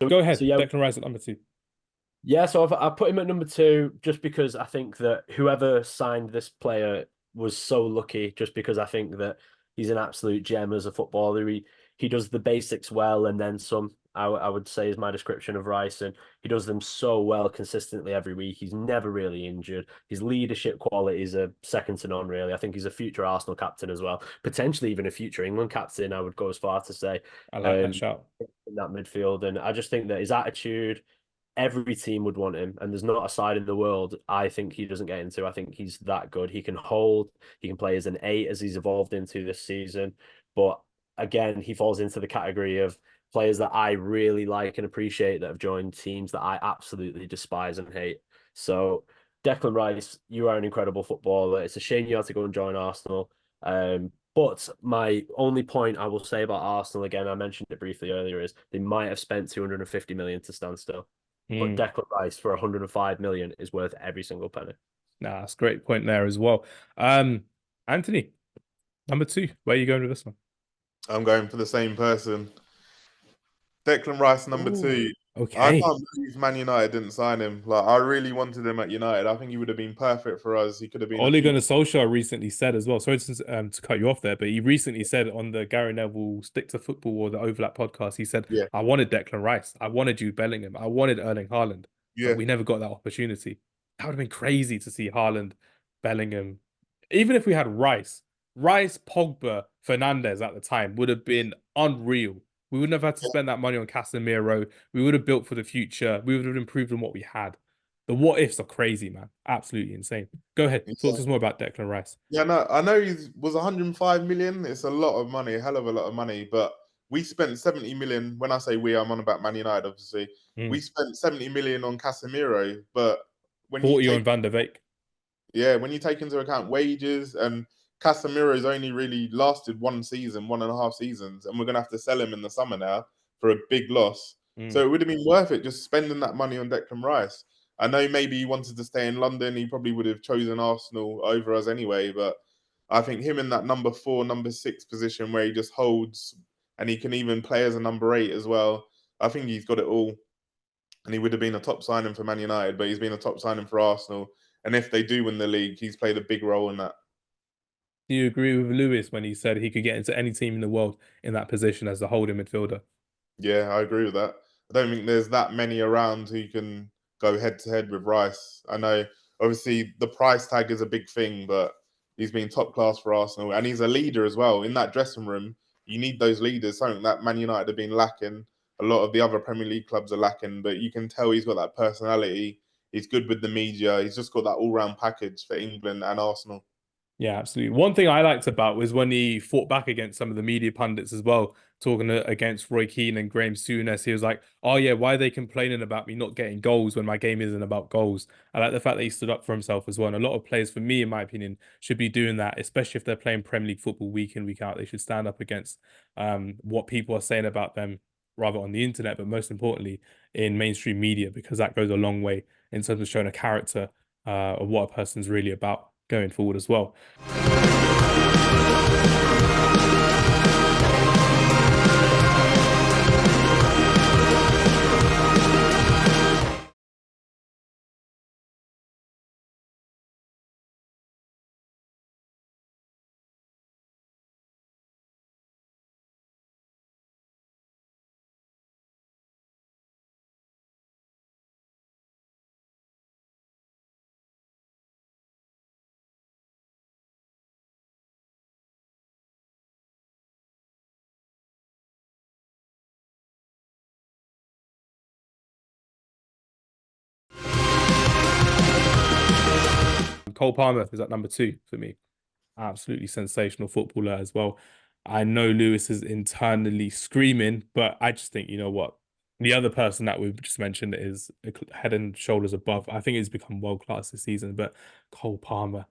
Go So ahead. yeah, Declan Rice at number two. yeah. So I put him at number two just because I think that whoever signed this player was so lucky. Just because I think that he's an absolute gem as a footballer. He does the basics well, and then some. I would say is my description of Rice, and he does them so well consistently every week. He's never really injured. His leadership qualities are second to none, really. I think he's a future Arsenal captain as well, potentially even a future England captain. I would go as far to say, I like that um, shout. in that midfield, and I just think that his attitude every team would want him, and there's not a side in the world I think he doesn't get into. I think he's that good. He can hold, he can play as an eight as he's evolved into this season. But again, he falls into the category of players that I really like and appreciate that have joined teams that I absolutely despise and hate. So Declan Rice, you are an incredible footballer. It's a shame you had to go and join Arsenal. But my only point I will say about Arsenal, again, I mentioned it briefly earlier, is they might have spent 250 million to stand still. But Mm. Declan Rice for 105 million is worth every single penny. Nah, that's a great point there as well. Anthony, number two. Where are you going with this one? I'm going for the same person. Declan Rice, number Ooh, two. I okay. can't believe Man United didn't sign him. Like, I really wanted him at United. I think he would have been perfect for us. He could have been a Ole Gunnar future. Solskjaer recently said as well. Sorry to cut you off there, but he recently said on the Gary Neville Stick to Football or the Overlap podcast, he said, Yeah, "I wanted Declan Rice, I wanted Jude Bellingham, I wanted Erling Haaland, but yeah. we never got that opportunity." That would have been crazy to see Haaland, Bellingham, even if we had Rice, Pogba, Fernandez at the time would have been unreal. We wouldn't have had to spend that money on Casemiro. We would have built for the future. We would have improved on what we had. The what ifs are crazy, man. Absolutely insane. Go ahead. Talk Yeah. to us more about Declan Rice. Yeah, no, I know he was 105 million. It's a lot of money, a hell of a lot of money. But we spent 70 million. When I say we, I'm on about Man United, obviously. Mm. We spent 70 million on Casemiro. But when you 40 take, on Van der Beek. yeah, when you take into account wages and Casemiro's only really lasted one season, 1.5 seasons, and we're gonna have to sell him in the summer now for a big loss. So Mm. it would have been worth it just spending that money on Declan Rice. I know maybe he wanted to stay in London. He probably would have chosen Arsenal over us anyway, but I think him in that number four, number six position where he just holds and he can even play as a number eight as well. I think he's got it all. And he would have been a top signing for Man United, but he's been a top signing for Arsenal. And if they do win the league, he's played a big role in that. Do you agree with Lewis when he said he could get into any team in the world in that position as the holding midfielder? Yeah, I agree with that. I don't think there's that many around who can go head to head with Rice. I know, obviously, the price tag is a big thing, but he's been top class for Arsenal, and he's a leader as well in that dressing room. You need those leaders, something that Man United have been lacking. A lot of the other Premier League clubs are lacking, but you can tell he's got that personality. He's good with the media. He's just got that all round package for England and Arsenal. Yeah, absolutely. One thing I liked about was when he fought back against some of the media pundits as well, talking against Roy Keane and Graham Souness. He was like, "Oh yeah, why are they complaining about me not getting goals when my game isn't about goals?" I like the fact that he stood up for himself as well. And a lot of players, for me, in my opinion, should be doing that, especially if they're playing Premier League football week in, week out. They should stand up against what people are saying about them, rather on the internet, but most importantly in mainstream media, because that goes a long way in terms of showing a character of what a person's really about going forward as well. Cole Palmer is at number two for me. Absolutely sensational footballer as well. I know Lewis is internally screaming, but I just think, you know what? The other person that we've just mentioned is head and shoulders above. I think he's become world class this season, but Cole Palmer,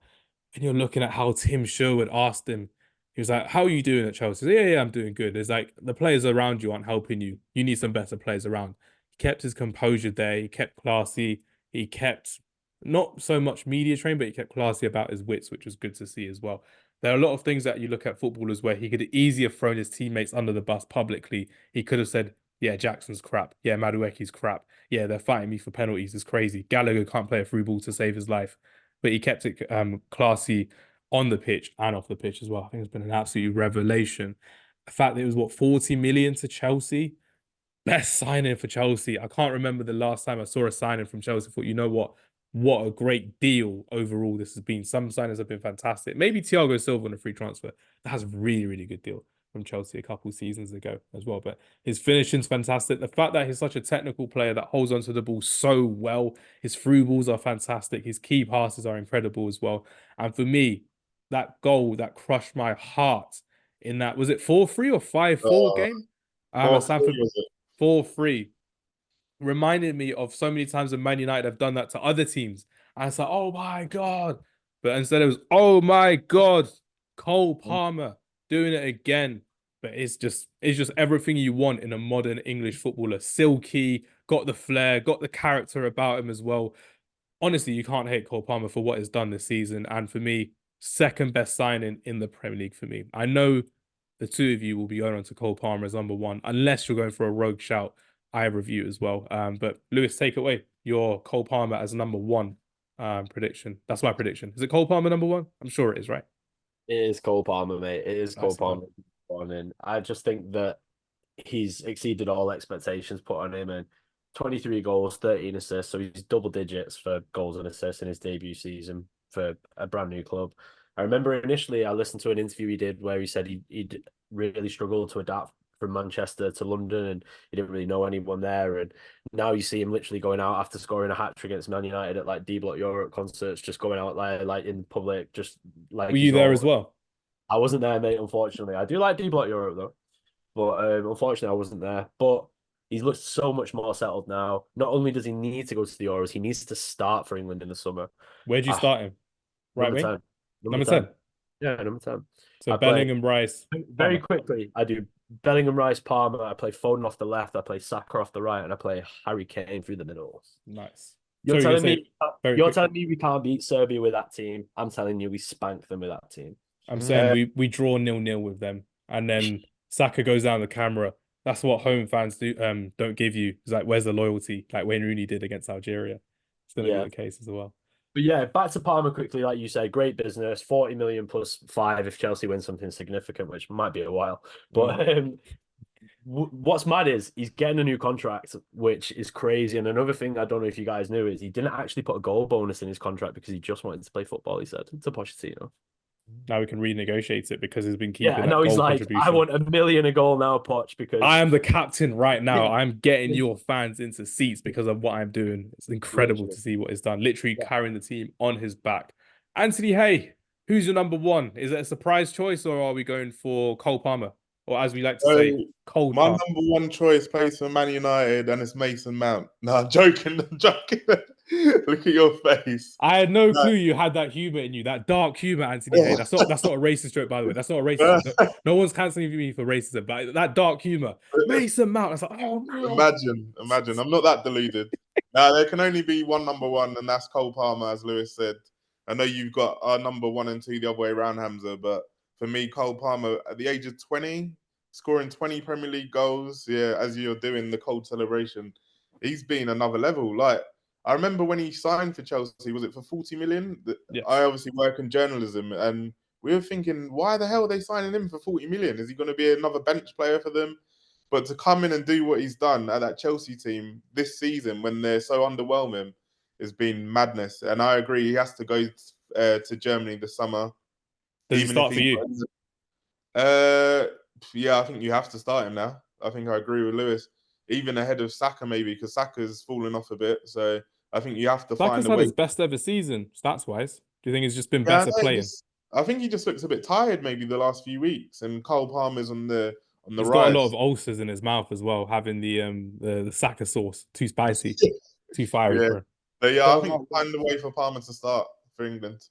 and you're looking at how Tim Sherwood asked him, he was like, "How are you doing at Chelsea?" He said, yeah, I'm doing good. It's like the players around you aren't helping you. You need some better players around. He kept his composure there. He kept classy. He kept not so much media trained, but he kept classy about his wits, which was good to see as well. There are a lot of things that you look at footballers where he could easier thrown his teammates under the bus publicly. He could have said, Yeah, Jackson's crap. Yeah, Madueke's crap. Yeah, they're fighting me for penalties. It's crazy. Gallagher can't play a through ball to save his life, but he kept it classy on the pitch and off the pitch as well. I think it's been an absolute revelation. The fact that it was, what, 40 million to Chelsea? Best signing for Chelsea. I can't remember the last time I saw a signing from Chelsea. I thought, you know what a great deal overall this has been. Some signings have been fantastic. Maybe Thiago Silva on a free transfer. That's a really, really good deal from Chelsea a couple of seasons ago as well. But his finishing's fantastic. The fact that he's such a technical player that holds onto the ball so well, his through balls are fantastic. His key passes are incredible as well. And for me, that goal that crushed my heart in that, was it 4-3 or 5-4 game? At Stamford, 4-3, reminded me of so many times when Man United have done that to other teams. And it's like, oh my God. But instead it was, oh my God, Cole Palmer doing it again. But it's just everything you want in a modern English footballer. Silky, got the flair, got the character about him as well. Honestly, you can't hate Cole Palmer for what he's done this season. And for me, second best signing in the Premier League for me. I know the two of you will be going on to Cole Palmer as number one, unless you're going for a rogue shout. I review as well. But Lewis, take it away. Your Cole Palmer as number one prediction. That's my prediction. Is it Cole Palmer number one? I'm sure it is, right? It is Cole Palmer, mate. It is Cole That's Palmer. And I just think that he's exceeded all expectations put on him, and 23 goals, 13 assists. So he's double digits for goals and assists in his debut season for a brand new club. I remember initially I listened to an interview he did where he said he'd really struggled to adapt from Manchester to London, and he didn't really know anyone there. And now you see him literally going out after scoring a hat trick against Man United at like D Block Europe concerts, just going out there like in public, just like. Were you there as well? I wasn't there, mate. Unfortunately, I do like D Block Europe though, but unfortunately, I wasn't there. But he looks so much more settled now. Not only does he need to go to the Euros, he needs to start for England in the summer. Where'd you start him? Right Number wing? 10. Number 10. Yeah, number 10. So Bellingham, Rice. Very Palmer. quickly, I do Bellingham, Rice, Palmer. I play Foden off the left. I play Saka off the right, and I play Harry Kane through the middle. Nice. You're Sorry, telling me we can't beat Serbia with that team. I'm telling you we spank them with that team. I'm saying we draw 0-0 with them, and then Saka goes down the camera. That's what home fans do. Don't give you. It's like, where's the loyalty? Like Wayne Rooney did against Algeria. It's going to be the case as well. But yeah, back to Palmer quickly, like you said, great business. 40 million plus 5 if Chelsea win something significant, which might be a while. But what's mad is he's getting a new contract, which is crazy. And another thing I don't know if you guys knew is he didn't actually put a goal bonus in his contract because he just wanted to play football. He said to Pochettino. Now we can renegotiate it because he's been keeping. Yeah, now he's like, I want $1 million a goal now, Poch, because I am the captain right now. I'm getting your fans into seats because of what I'm doing. It's incredible to see what he's done. Literally carrying the team on his back. Anthony Hay, who's your number one? Is it a surprise choice or are we going for Cole Palmer? Or as we like to say, Cole My Palmer. number one choice plays for Man United and it's Mason Mount. No, I'm joking. Look at your face. I had no clue you had that humor in you, that dark humor, Anthony Hay. That's not a racist joke, by the way. That's not a racist joke. No one's cancelling me for racism, but that dark humor. Mason Mount. That's like, oh no. Imagine. I'm not that deluded. There can only be one number one, and that's Cole Palmer, as Lewis said. I know you've got our number 1 and 2 the other way around, Hamza, but for me, Cole Palmer, at the age of 20, scoring 20 Premier League goals, as you're doing the cold celebration, he's been another level. Like, I remember when he signed for Chelsea, was it for 40 million? Yes. I obviously work in journalism, and we were thinking, why the hell are they signing him for 40 million? Is he going to be another bench player for them? But to come in and do what he's done at that Chelsea team this season when they're so underwhelming has been madness. And I agree, he has to go to Germany this summer. Does he start for you? Yeah, I think you have to start him now. I think I agree with Lewis. Even ahead of Saka, maybe, because Saka's fallen off a bit. So I think you have to find a way. Saka's had his best ever season, stats-wise. Do you think he's just been better playing? I think he just looks a bit tired maybe the last few weeks. And Cole Palmer's on the He's rise. got a lot of ulcers in his mouth as well, having the Saka sauce. Too spicy, too fiery for him. But yeah, I think find a way for Palmer to start for England.